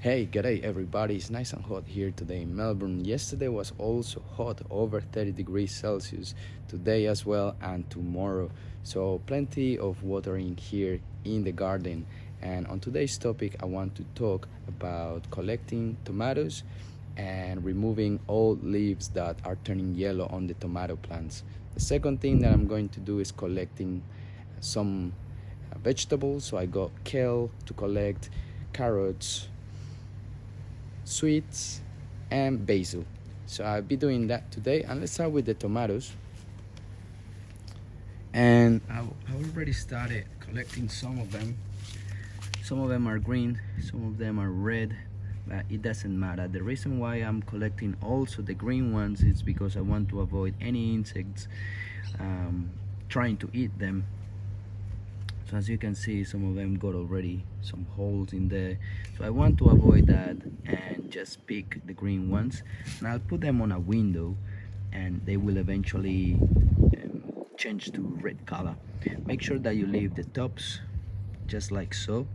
Hey, g'day everybody. It's nice and hot here today in Melbourne. Yesterday was also hot, over 30 degrees Celsius. Today as well and tomorrow. So plenty of watering here in the garden. And on today's topic, I want to talk about collecting tomatoes and removing old leaves that are turning yellow on the tomato plants. The second thing that I'm going to do is collecting some vegetables. So I got kale to collect, carrots, sweets, and basil. So I'll be doing that today, and let's start with the tomatoes. And I already started collecting some of them. Some of them are green, some of them are red, but it doesn't matter. The reason why I'm collecting also the green ones is because I want to avoid any insects trying to eat them. So as you can see, some of them got already some holes in there, so I want to avoid that and just pick the green ones, and I'll put them on a window and they will eventually change to red color. Make sure that you leave the tops just like so,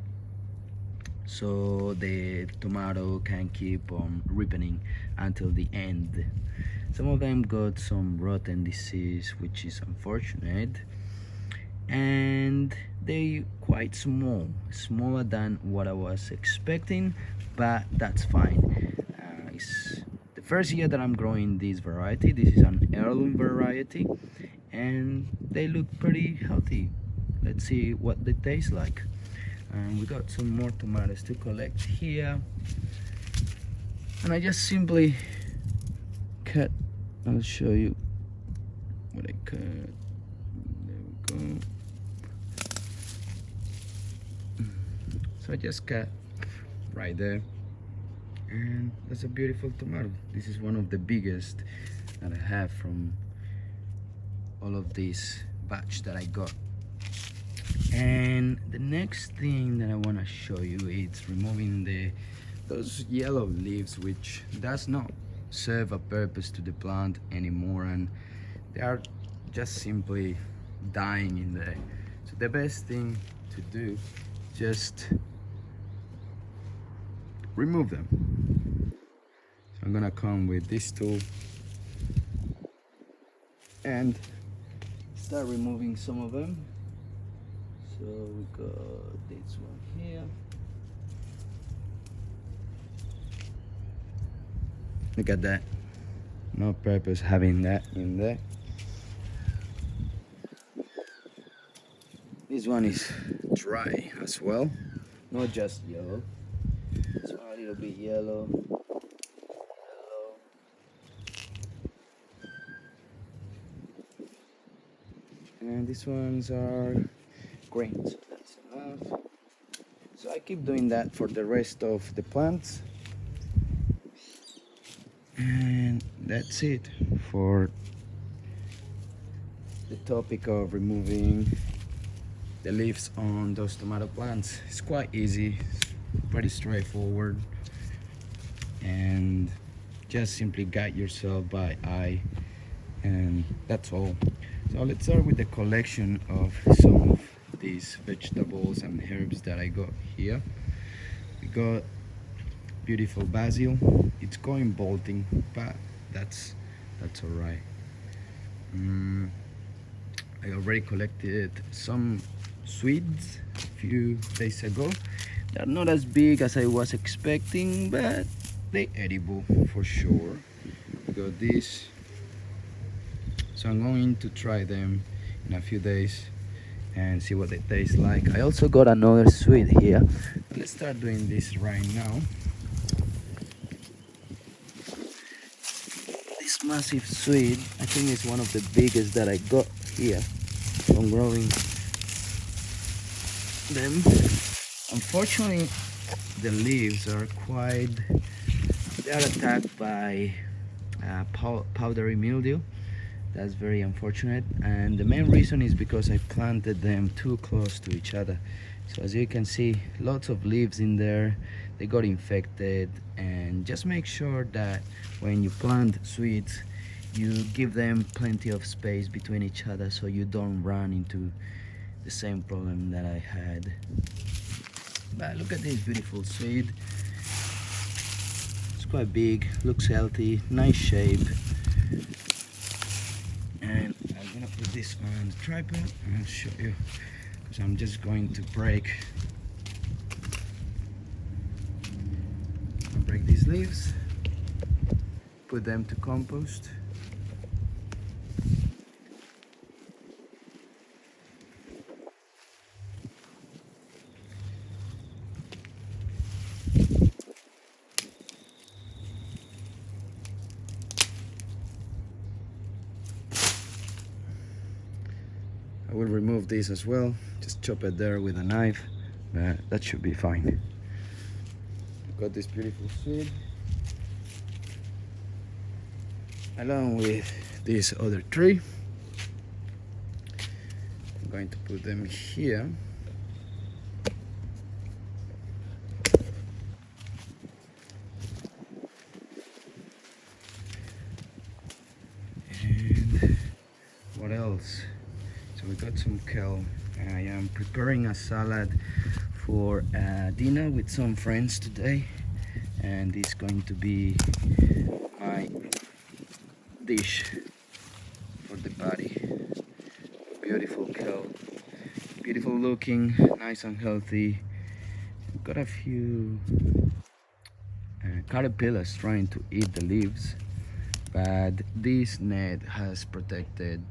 so the tomato can keep on ripening until the end. Some of them got some rotten disease, which is unfortunate, and they quite small, smaller than what I was expecting, but that's fine. It's the first year that I'm growing this variety. This is an heirloom variety, and they look pretty healthy. Let's see what they taste like. And we got some more tomatoes to collect here, and I just simply cut. I'll show you what I cut. There we go. So I just cut right there, and that's a beautiful tomato. This is one of the biggest that I have from all of this batch that I got. And the next thing that I want to show you is removing those yellow leaves, which does not serve a purpose to the plant anymore, and they are just simply dying in there. So the best thing to do, just remove them. So I'm gonna come with this tool and start removing some of them. So we got this one here. Look at that. No purpose having that in there. This one is dry as well, not just yellow. This one a little bit yellow. And these ones are green, so that's enough. So I keep doing that for the rest of the plants. And that's it for the topic of removing the leaves on those tomato plants. It's quite easy, pretty straightforward, and just simply guide yourself by eye, and that's all. So let's start with the collection of some of these vegetables and herbs that I got here. We got beautiful basil. It's going bolting, but that's all right. I already collected some Swedes a few days ago. They're not as big as I was expecting, but they're edible for sure. We got this, so I'm going to try them in a few days and see what they taste like. I also got another Swede here. Let's start doing this right now. This massive Swede, I think it's one of the biggest that I got here from growing them. Unfortunately, the leaves are they are attacked by powdery mildew. That's very unfortunate, and the main reason is because I planted them too close to each other. So as you can see, lots of leaves in there, they got infected. And just make sure that when you plant sweets, you give them plenty of space between each other, so you don't run into the same problem that I had. But look at this beautiful seed. It's quite big, looks healthy, nice shape. And I'm gonna put this on the tripod and I'll show you, because I'm just going to break these leaves, put them to compost. I will remove this as well, just chop it there with a knife, but that should be fine. Got this beautiful seed along with this other tree. I'm going to put them here. And what else? So we got some kale. I am preparing a salad for dinner with some friends today, and it's going to be my dish for the party. Beautiful kale, beautiful looking, nice and healthy. Got a few caterpillars trying to eat the leaves, but this net has protected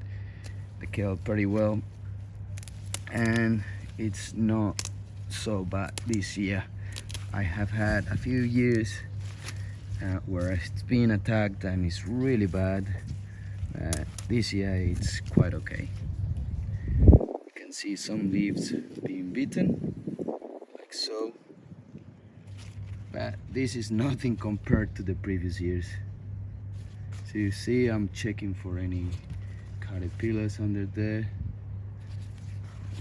the kale pretty well, and it's not so bad this year. I have had a few years where it's been attacked and it's really bad. This year it's quite okay. You can see some leaves being bitten, like so, but this is nothing compared to the previous years. So you see, I'm checking for any caterpillars under there.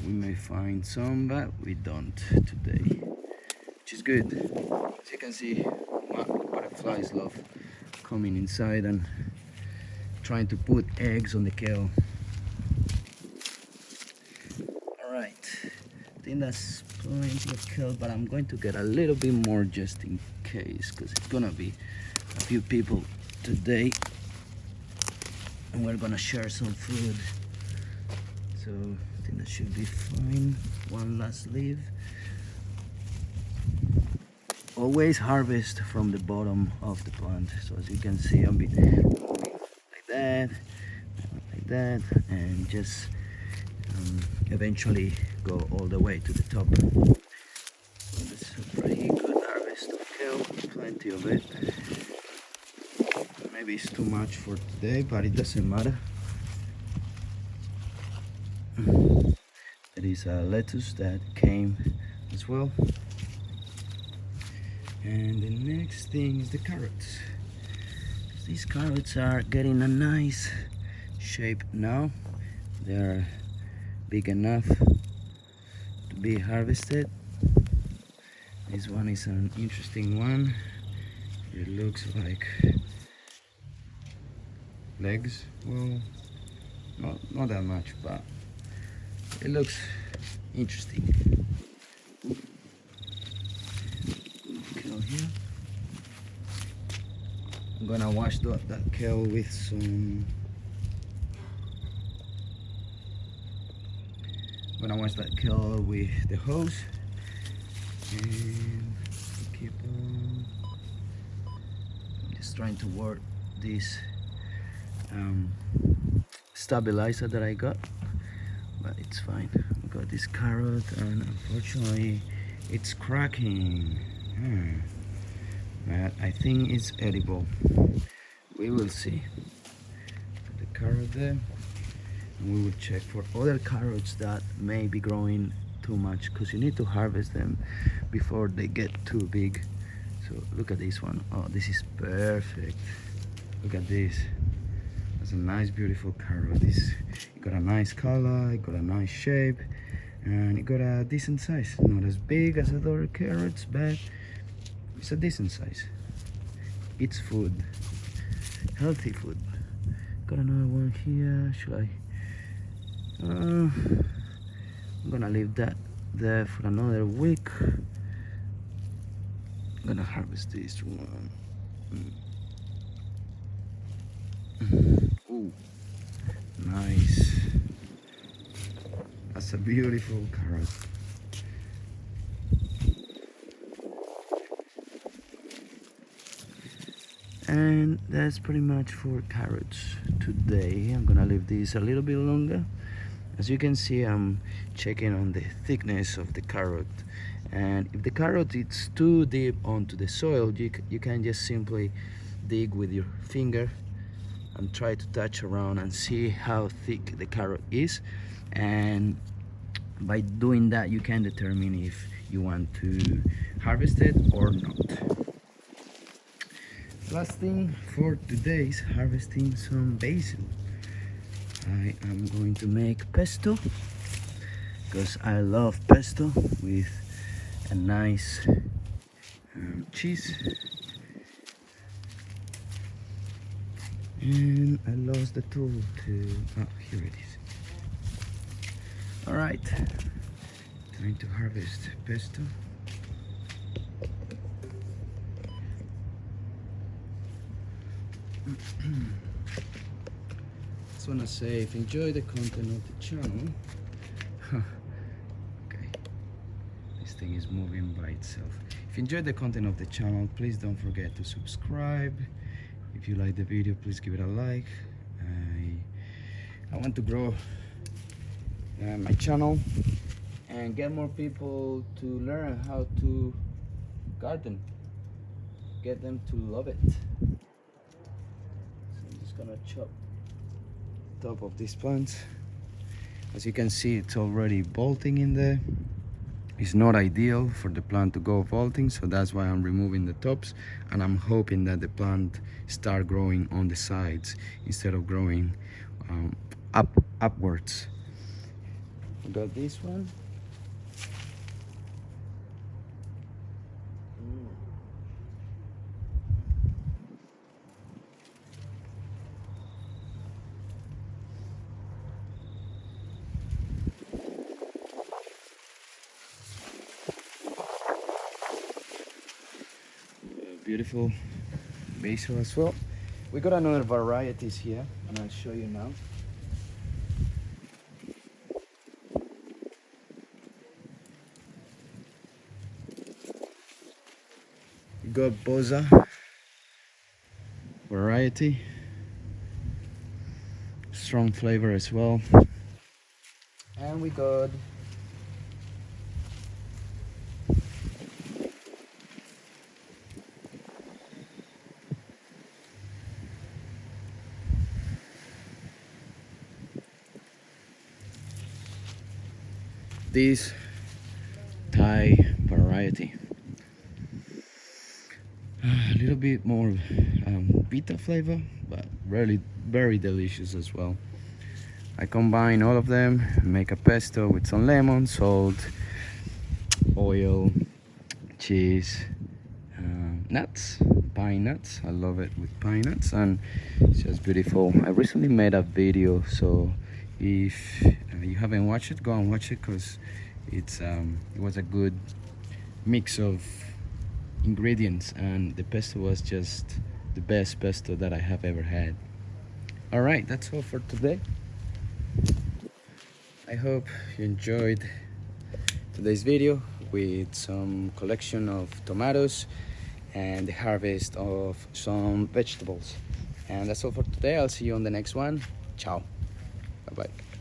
We may find some, but we don't today, which is good. As you can see, butterflies love coming inside and trying to put eggs on the kale. Alright, I think that's plenty of kale, but I'm going to get a little bit more just in case, because it's gonna be a few people today and we're gonna share some food. So I think that should be fine. One last leaf. Always harvest from the bottom of the plant. So as you can see, I'm moving like that, and just eventually go all the way to the top. So this is a pretty good harvest of kale, plenty of it. Maybe it's too much for today, but it doesn't matter. There is a lettuce that came as well. And the next thing is the carrots. These carrots are getting a nice shape now. They're big enough to be harvested. This one is an interesting one. It looks like legs. Well, not that much, but it looks interesting. Kale here. I'm gonna wash that kale with some. I'm gonna wash that kale with the hose and keep on. I'm just trying to work this stabilizer that I got, but it's fine. I got this carrot and unfortunately it's cracking. But I think it's edible. We will see. Put the carrot there, and we will check for other carrots that may be growing too much, because you need to harvest them before they get too big. So look at this one. Oh, this is perfect. Look at this. That's a nice, beautiful carrot. It got a nice color, it got a nice shape, and it got a decent size. Not as big as other carrots, but it's a decent size. It's food, healthy food. Got another one here. Should I? I'm gonna leave that there for another week. I'm gonna harvest this one. Ooh, nice. That's a beautiful carrot. And that's pretty much for carrots today. I'm gonna leave this a little bit longer. As you can see, I'm checking on the thickness of the carrot, and if the carrot is too deep onto the soil, you can just simply dig with your finger and try to touch around and see how thick the carrot is, and by doing that you can determine if you want to harvest it or not. Last thing for today is harvesting some basil. I am going to make pesto because I love pesto with a nice cheese. And I lost the tool to, oh, here it is. All right, time to harvest pesto. Just want to say, if you enjoy the content of the channel, okay, this thing is moving by itself. If you enjoy the content of the channel, please don't forget to subscribe. If you like the video, please give it a like. I want to grow my channel and get more people to learn how to garden, get them to love it. Gonna chop top of these plants. As you can see, it's already bolting in there. It's not ideal for the plant to go vaulting, so that's why I'm removing the tops, and I'm hoping that the plant start growing on the sides instead of growing upwards. We got this one. Beautiful basil as well. We got another varieties here, and I'll show you now. We got Boza variety, strong flavor as well, and we got this Thai variety, a little bit more bitter flavor, but really very delicious as well. I combine all of them, make a pesto with some lemon, salt, oil, cheese, nuts, pine nuts. I love it with pine nuts, and it's just beautiful. I recently made a video, so if you haven't watched it, go and watch it, because it was a good mix of ingredients, and the pesto was just the best pesto that I have ever had. All right, that's all for today. I hope you enjoyed today's video with some collection of tomatoes and the harvest of some vegetables. And that's all for today. I'll see you on the next one. Ciao. Bye bye.